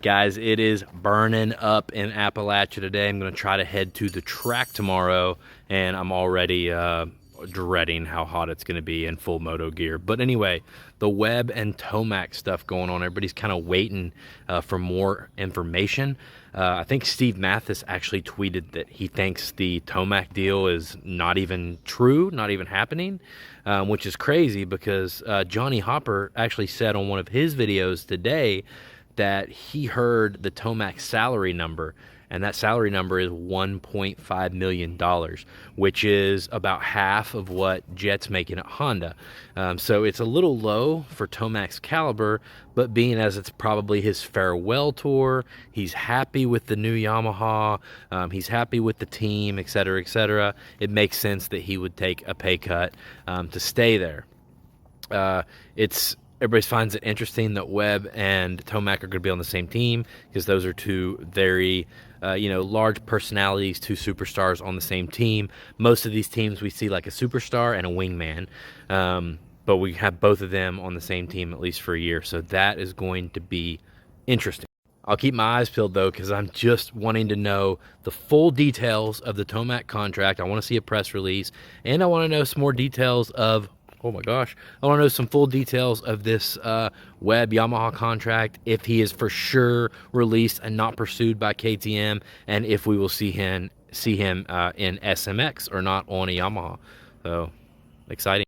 Guys, it is burning up in Appalachia today. I'm going to try to head to the track tomorrow, and I'm already dreading how hot it's going to be in full moto gear. But anyway, the Webb and Tomac stuff going on. Everybody's kind of waiting for more information. I think Steve Mathis actually tweeted that he thinks the Tomac deal is not even true, not even happening, which is crazy because Johnny Hopper actually said on one of his videos today that he heard the Tomac salary number, and that salary number is $1.5 million, which is about half of what Jet's making at Honda. So it's a little low for Tomac's caliber, but being as it's probably his farewell tour, he's happy with the new Yamaha, he's happy with the team, etc., etc. It makes sense that he would take a pay cut to stay there. Everybody finds it interesting that Webb and Tomac are going to be on the same team because those are two very, large personalities, two superstars on the same team. Most of these teams we see like a superstar and a wingman, but we have both of them on the same team at least for a year. So that is going to be interesting. I'll keep my eyes peeled though, because I'm just wanting to know the full details of the Tomac contract. I want to see a press release, and I want to know some more details of, oh my gosh, I want to know some full details of this Webb Yamaha contract, if he is for sure released and not pursued by KTM, and if we will see him in SMX or not on a Yamaha. So exciting.